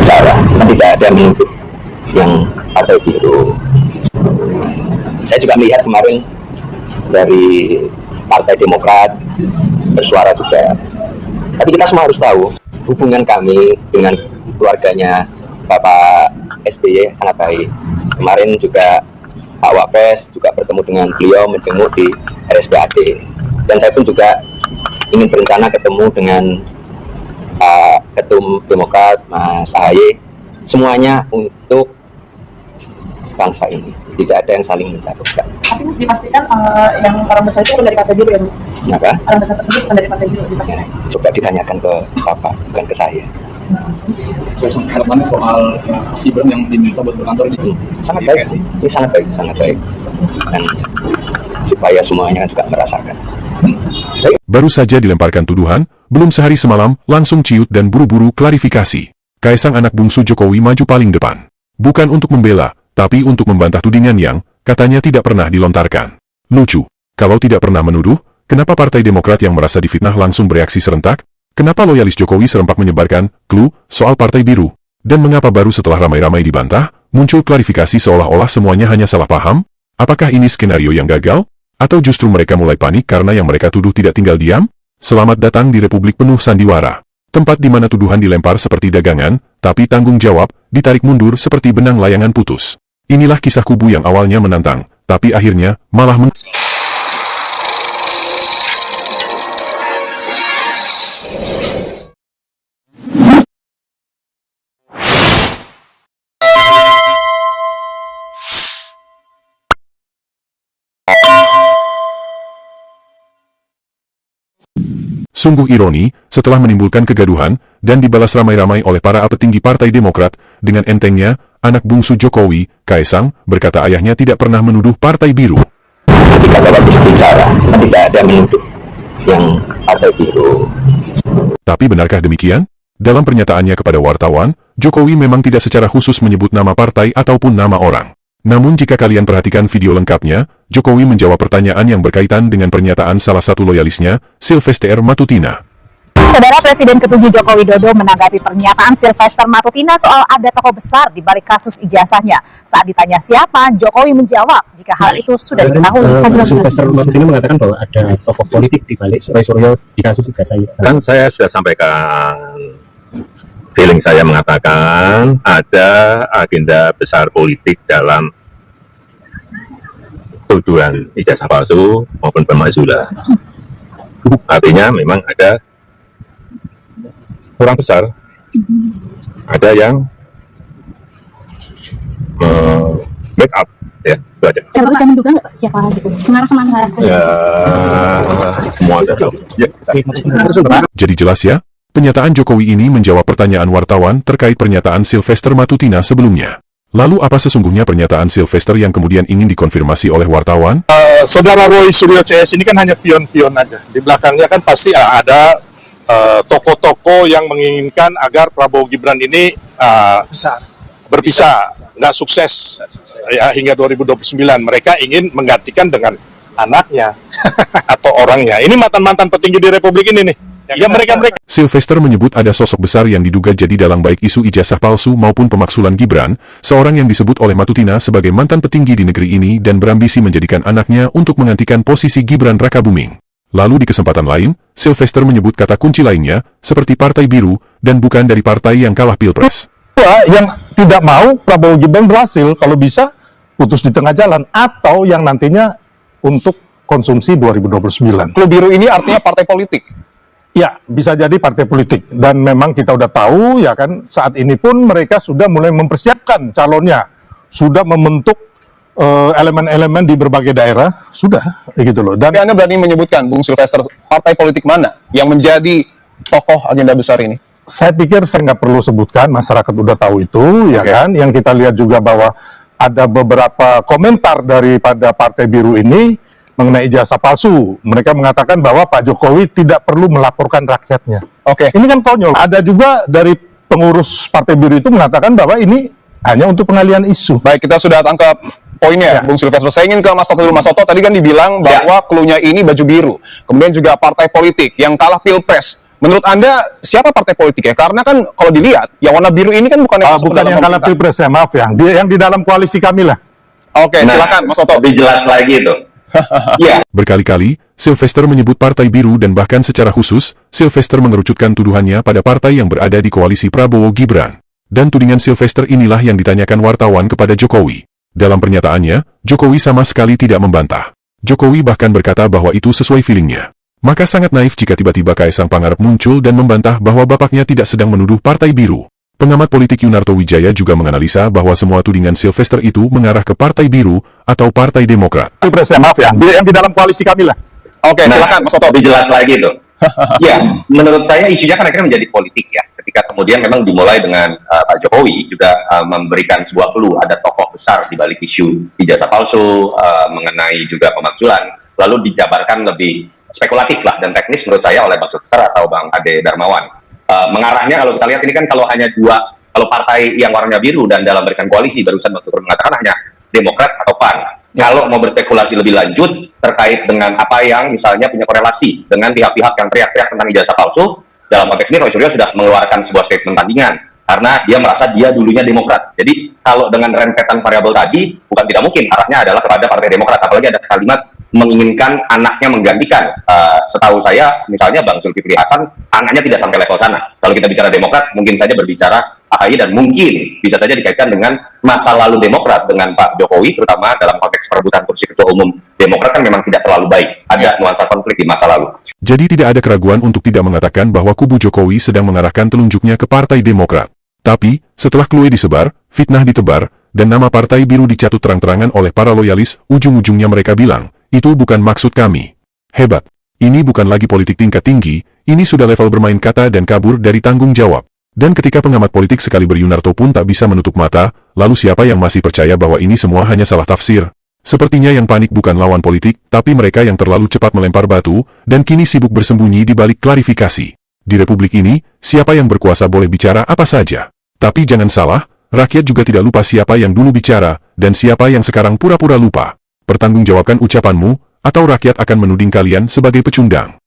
berbicara, kan tidak ada menuduh yang partai biru. Saya juga melihat kemarin dari Partai Demokrat bersuara juga. Tapi kita semua harus tahu hubungan kami dengan keluarganya Bapak SBY sangat baik. Kemarin juga Pak Wapres juga bertemu dengan beliau, menjenguk di RSPAD. Dan saya pun juga ingin berencana ketemu dengan Ketum Demokrat Mas AHY. Semuanya untuk bangsa ini, tidak ada yang saling menjatuhkan. Tapi Mas dipastikan yang orang besar itu bukan dari partai biru ya Mas? Kenapa? Orang besar tersebut bukan dari partai biru dipastikan. Coba ditanyakan ke Bapak, bukan ke saya. Harapannya soal Mas Gibran yang diminta buat berkantor di sangat baik sih. Ini sangat baik. Dan supaya semuanya juga merasakan. Baru saja dilemparkan tuduhan, belum sehari semalam langsung ciut dan buru-buru klarifikasi. Kaisang anak bungsu Jokowi maju paling depan. Bukan untuk membela, tapi untuk membantah tudingan yang, katanya tidak pernah dilontarkan. Lucu, kalau tidak pernah menuduh, kenapa Partai Demokrat yang merasa difitnah langsung bereaksi serentak? Kenapa loyalis Jokowi serempak menyebarkan clue soal Partai Biru? Dan mengapa baru setelah ramai-ramai dibantah, muncul klarifikasi seolah-olah semuanya hanya salah paham? Apakah ini skenario yang gagal? Atau justru mereka mulai panik karena yang mereka tuduh tidak tinggal diam? Selamat datang di Republik penuh sandiwara. Tempat di mana tuduhan dilempar seperti dagangan, tapi tanggung jawab ditarik mundur seperti benang layangan putus. Inilah kisah kubu yang awalnya menantang, tapi akhirnya malah Sungguh ironi, setelah menimbulkan kegaduhan, dan dibalas ramai-ramai oleh para petinggi Partai Demokrat, dengan entengnya, anak bungsu Jokowi, Kaisang, berkata ayahnya tidak pernah menuduh Partai Biru. Ketika Bapak berbicara, kan tidak ada menuduh yang Partai Biru. Tapi benarkah demikian? Dalam pernyataannya kepada wartawan, Jokowi memang tidak secara khusus menyebut nama partai ataupun nama orang. Namun jika kalian perhatikan video lengkapnya, Jokowi menjawab pertanyaan yang berkaitan dengan pernyataan salah satu loyalisnya, Sylvester Matutina. Saudara Presiden ke-7 Joko Widodo menanggapi pernyataan Sylvester Matutina soal ada tokoh besar di balik kasus ijazahnya. Saat ditanya siapa, Jokowi menjawab jika hal itu sudah diketahui. Sylvester Matutina mengatakan bahwa ada tokoh politik di balik Roy Suryo di kasus ijazahnya. Kan saya sudah sampaikan, feeling saya mengatakan ada agenda besar politik dalam tuduhan ijazah palsu maupun pemakzulan. Artinya memang ada orang besar, ada yang backup, ya itu aja. Coba kita menduga nggak siapa gitu? Mengarah kemana? Ya, semua ada tahu. Ya. Jadi jelas ya, pernyataan Jokowi ini menjawab pertanyaan wartawan terkait pernyataan Sylvester Matutina sebelumnya. Lalu apa sesungguhnya pernyataan Sylvester yang kemudian ingin dikonfirmasi oleh wartawan? Saudara Roy Suryo CS ini kan hanya pion-pion aja. Di belakangnya kan pasti ada tokoh-tokoh yang menginginkan agar Prabowo Gibran ini berpisah, nggak sukses ya, hingga 2029. Mereka ingin menggantikan dengan anaknya atau orangnya. Ini mantan-mantan petinggi di Republik ini nih. Ya mereka. Sylvester menyebut ada sosok besar yang diduga jadi dalang baik isu ijazah palsu maupun pemaksulan Gibran, seorang yang disebut oleh Matutina sebagai mantan petinggi di negeri ini dan berambisi menjadikan anaknya untuk menggantikan posisi Gibran Rakabuming. Lalu di kesempatan lain, Sylvester menyebut kata kunci lainnya, seperti Partai Biru, dan bukan dari partai yang kalah Pilpres. Yang tidak mau Prabowo Gibran berhasil, kalau bisa putus di tengah jalan, atau yang nantinya untuk konsumsi 2029. Klub biru ini artinya partai politik? Ya, bisa jadi partai politik. Dan memang kita udah tahu, ya kan, saat ini pun mereka sudah mulai mempersiapkan calonnya. Sudah membentuk elemen-elemen di berbagai daerah, sudah, gitu loh. Dan Anda berani menyebutkan, Bung Sylvester, partai politik mana yang menjadi tokoh agenda besar ini? Saya pikir saya nggak perlu sebutkan, masyarakat udah tahu itu, ya kan. Yang kita lihat juga bahwa ada beberapa komentar daripada Partai Biru ini mengenai ijazah palsu. Mereka mengatakan bahwa Pak Jokowi tidak perlu melaporkan rakyatnya. Ini kan konyol. Ada juga dari pengurus Partai Biru itu mengatakan bahwa ini hanya untuk pengalihan isu. Baik, kita sudah tangkap poinnya, Bung Sylvester. Saya ingin ke Mas Toto dulu. Mas Toto, tadi kan dibilang bahwa klunya ini baju biru. Kemudian juga partai politik yang kalah Pilpres. Menurut Anda siapa partai politiknya? Karena kan kalau dilihat yang warna biru ini kan bukan yang masuk ke Bukan dalam yang kalah pemerintah. pilpres ya, maaf ya. Dia yang di dalam koalisi kami lah. Oke, silakan Mas Oto. Lebih jelas lagi itu. Iya. Berkali-kali, Sylvester menyebut Partai Biru dan bahkan secara khusus, Sylvester mengerucutkan tuduhannya pada partai yang berada di koalisi Prabowo Gibran. Dan tudingan Sylvester inilah yang ditanyakan wartawan kepada Jokowi. Dalam pernyataannya, Jokowi sama sekali tidak membantah. Jokowi bahkan berkata bahwa itu sesuai feelingnya. Maka sangat naif jika tiba-tiba Kaisang Pangarep muncul dan membantah bahwa bapaknya tidak sedang menuduh Partai Biru. Pengamat politik Yunarto Wijaya juga menganalisa bahwa semua tudingan Sylvester itu mengarah ke Partai Biru atau Partai Demokrat. Pilpres ya, maaf ya. Dia yang di dalam koalisi kami lah. Oke, silakan Mas Oto. Lebih jelas lagi itu. Ya, menurut saya isunya kan akhirnya menjadi politik ya. Ketika kemudian memang dimulai dengan Pak Jokowi juga memberikan sebuah clue, ada tokoh besar di balik isu ijazah palsu, mengenai juga pemakzulan, lalu dijabarkan lebih spekulatif lah dan teknis menurut saya oleh Bang Sylvester atau Bang Ade Darmawan. Mengarahnya kalau kita lihat ini kan kalau hanya dua, kalau partai yang warnanya biru dan dalam barisan koalisi, barusan Bang Sylvester mengatakan hanya Demokrat atau PAN. Kalau mau berspekulasi lebih lanjut terkait dengan apa yang misalnya punya korelasi dengan pihak-pihak yang teriak-teriak tentang ijazah palsu, dalam konteks ini Roy Suryo sudah mengeluarkan sebuah statement tandingan karena dia merasa dia dulunya Demokrat. Jadi kalau dengan rentetan variabel tadi, bukan tidak mungkin arahnya adalah kepada Partai Demokrat, apalagi ada kalimat menginginkan anaknya menggantikan. Setahu saya, misalnya Bang Zulkifli Hasan, anaknya tidak sampai level sana. Kalau kita bicara Demokrat, mungkin saja berbicara AHY dan mungkin bisa saja dikaitkan dengan masa lalu Demokrat dengan Pak Jokowi, terutama dalam konteks perebutan kursi ketua umum Demokrat kan memang tidak terlalu baik. Ada nuansa konflik di masa lalu. Jadi tidak ada keraguan untuk tidak mengatakan bahwa kubu Jokowi sedang mengarahkan telunjuknya ke Partai Demokrat. Tapi, setelah clue disebar, fitnah ditebar, dan nama Partai Biru dicatut terang-terangan oleh para loyalis, ujung-ujungnya mereka bilang, itu bukan maksud kami. Hebat. Ini bukan lagi politik tingkat tinggi, ini sudah level bermain kata dan kabur dari tanggung jawab. Dan ketika pengamat politik sekaliber Yunarto pun tak bisa menutup mata, lalu siapa yang masih percaya bahwa ini semua hanya salah tafsir? Sepertinya yang panik bukan lawan politik, tapi mereka yang terlalu cepat melempar batu, dan kini sibuk bersembunyi di balik klarifikasi. Di republik ini, siapa yang berkuasa boleh bicara apa saja. Tapi jangan salah, rakyat juga tidak lupa siapa yang dulu bicara, dan siapa yang sekarang pura-pura lupa. Pertanggungjawabkan ucapanmu, atau rakyat akan menuding kalian sebagai pecundang.